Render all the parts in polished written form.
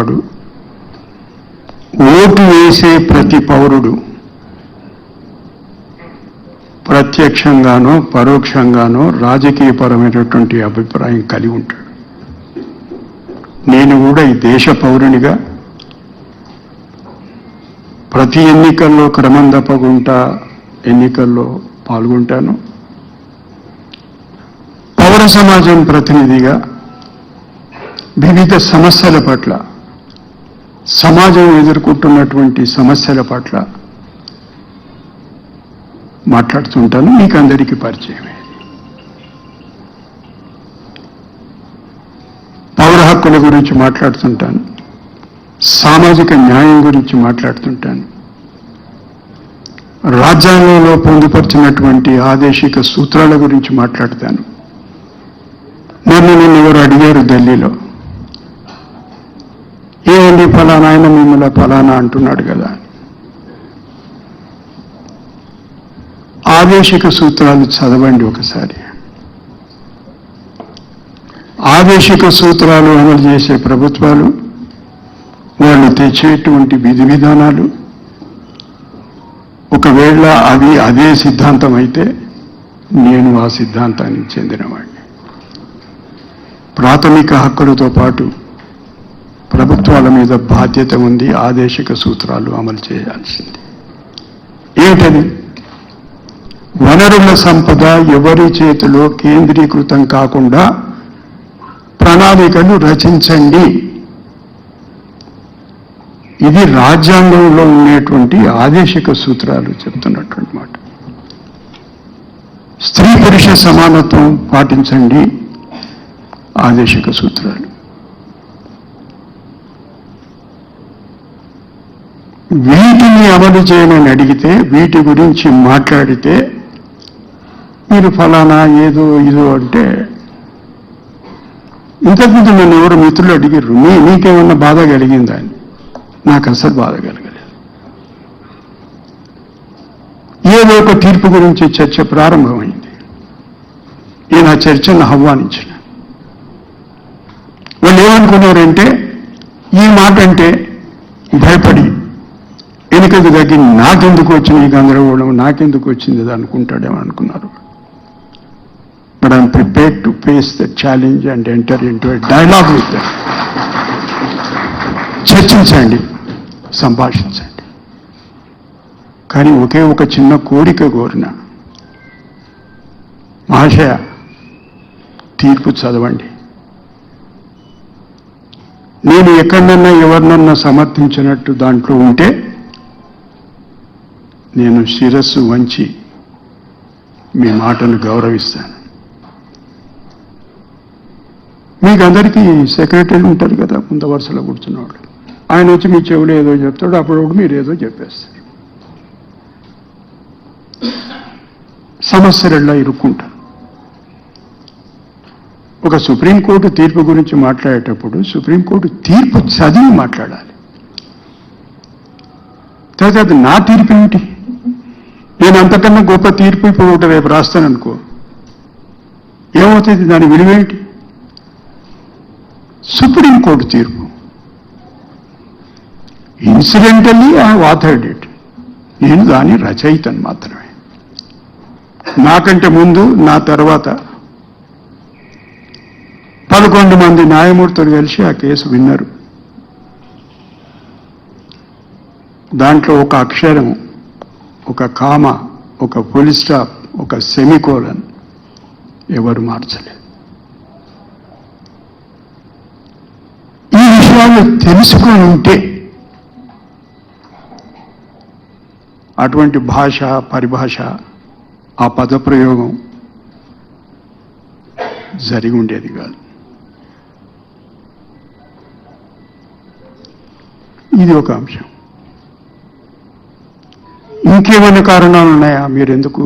వాడు, ఓటు వేసే ప్రతి పౌరుడు ప్రత్యక్షంగానో పరోక్షంగానో రాజకీయపరమైనటువంటి అభిప్రాయం కలిగి ఉంటాడు. నేను కూడా ఈ దేశ పౌరునిగా ప్రతి ఎన్నికల్లో క్రమం తప్పకుండా ఎన్నికల్లో పాల్గొంటాను. పౌర సమాజం ప్రతినిధిగా వివిధ సమస్యల పట్ల, సమాజం ఎదుర్కొంటున్నటువంటి సమస్యల పట్ల మాట్లాడుతుంటాను. మీకు అందరికీ పరిచయమే. పౌర హక్కుల గురించి మాట్లాడుతుంటాను, సామాజిక న్యాయం గురించి మాట్లాడుతుంటాను, రాజ్యాంగంలో పొందుపరిచినటువంటి ఆదేశిక సూత్రాల గురించి మాట్లాడతాను. నన్ను ఎవరు అడిగారు ఢిల్లీలో, ఏమండి ఫలానా ఆయన మిమ్మల్ని ఫలానా అంటున్నాడు కదా. ఆదేశిక సూత్రాలు చదవండి ఒకసారి. ఆదేశిక సూత్రాలు అమలు చేసే ప్రభుత్వాలు, వాళ్ళు తెచ్చేటువంటి విధి విధానాలు, ఒకవేళ అవి అదే సిద్ధాంతం అయితే నేను ఆ సిద్ధాంతానికి చెందినవాడిని. ప్రాథమిక హక్కులతో పాటు ప్రభుత్వాల మీద బాధ్యత ఉంది. ఆదేశిక సూత్రాలు అమలు చేయాల్సింది. ఏమిటది? వనరుల సంపద ఎవరి చేతిలో కేంద్రీకృతం కాకుండా ప్రణాళికలు రచించండి. ఇది రాజ్యాంగంలో ఉండేటువంటి ఆదేశిక సూత్రాలు చెప్తున్నటువంటి మాట. స్త్రీ పురుష సమానత్వం పాటించండి, ఆదేశిక సూత్రాలు. వీటిని అమలు చేయమని అడిగితే, వీటి గురించి మాట్లాడితే మీరు ఫలానా ఏదో ఇదో అంటే, ఇంతకుముందు నన్ను ఎవరు మిత్రులు అడిగారు, నీకేమన్నా బాధ కలిగిందా అని. నాకు అసలు బాధ కలగలేదు. ఏదో ఒక తీర్పు గురించి చర్చ ప్రారంభమైంది. నేను ఆ చర్చను ఆహ్వానించిన. వాళ్ళు ఏమనుకున్నారంటే, ఈ మాట అంటే భయపడి వెనుకకు తగ్గి నాకెందుకు వచ్చింది ఈ గందరగోళం, నాకెందుకు వచ్చింది అది అనుకుంటాడేమో అనుకున్నారు. But I'm prepared to face the challenge and enter into a dialogue with them. చర్చించండి, సంభాషించండి. కానీ ఒకే ఒక చిన్న కోరిక కోరిన, మహాశయ తీర్పు చదవండి. నేను ఎక్కడన్నా ఎవరినన్నా సమర్థించినట్టు దాంట్లో ఉంటే నేను శిరస్సు వంచి మీ మాటను గౌరవిస్తాను. మీకు అందరికీ సెక్రటరీ ఉంటారు కదా, ముందు వరుసలో కూర్చున్నవాడు. ఆయన వచ్చి మీ చెవులు ఏదో చెప్తాడు, అప్పుడు మీరు ఏదో చెప్పేస్తారు. సమస్యలలా ఇరుక్కుంటారు. ఒక సుప్రీంకోర్టు తీర్పు గురించి మాట్లాడేటప్పుడు సుప్రీంకోర్టు తీర్పు చదివి మాట్లాడాలి. తర్వాత అది నా తీర్పు ఏమిటి? నేను అంతకన్నా గొప్ప తీర్పు ఇప్పుడు ఒకటి రేపు రాస్తాననుకో, ఏమవుతుంది? దాని విలువేంటి? సుప్రీంకోర్టు తీర్పు incidentally I have authored it. నేను దాని రచయితను మాత్రమే. నాకంటే ముందు, నా తర్వాత 11 మంది న్యాయమూర్తులు కలిసి ఆ కేసు విన్నారు. దాంట్లో ఒక అక్షరం, ఒక కామ, ఒక ఫుల్ స్టాప్, ఒక సెమికోలన్ ఎవరు మార్చలేదు. ఈ విషయాలు తెలుసుకొని ఉంటే అటువంటి భాష, పరిభాష, ఆ పదప్రయోగం జరిగి ఉండేది కాదు. ఇది ఒక అంశం. ఇంకేమైనా కారణాలు ఉన్నాయా? మీరెందుకు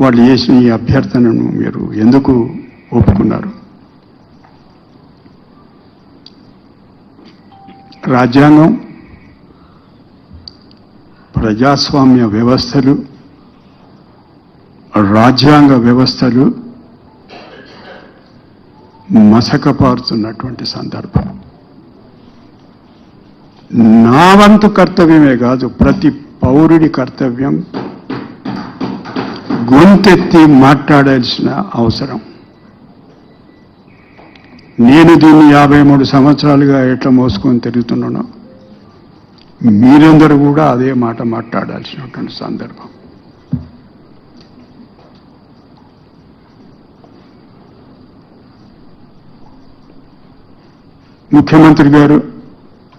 వాళ్ళు చేసిన ఈ అభ్యర్థనను మీరు ఎందుకు ఒప్పుకున్నారు? రాజ్యాంగం, ప్రజాస్వామ్య వ్యవస్థలు, రాజ్యాంగ వ్యవస్థలు మసకపారుతున్నటువంటి సందర్భం. నా వంతు కర్తవ్యమే కాదు, ప్రతి పౌరుడి కర్తవ్యం గొంతెత్తి మాట్లాడాల్సిన అవసరం. నేను దీన్ని 53 సంవత్సరాలుగా ఎట్లా మోసుకొని తిరుగుతున్నానో మీరందరూ కూడా అదే మాట మాట్లాడాల్సినటువంటి సందర్భం. ముఖ్యమంత్రి గారు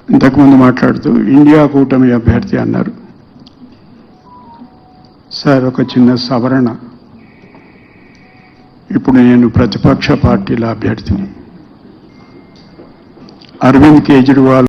ఇంతకుముందు మాట్లాడుతూ ఇండియా కూటమి అభ్యర్థి అన్నారు. సార్, ఒక చిన్న సవరణ. ఇప్పుడు నేను ప్రతిపక్ష పార్టీల అభ్యర్థిని. అరవింద్ కేజ్రీవాల్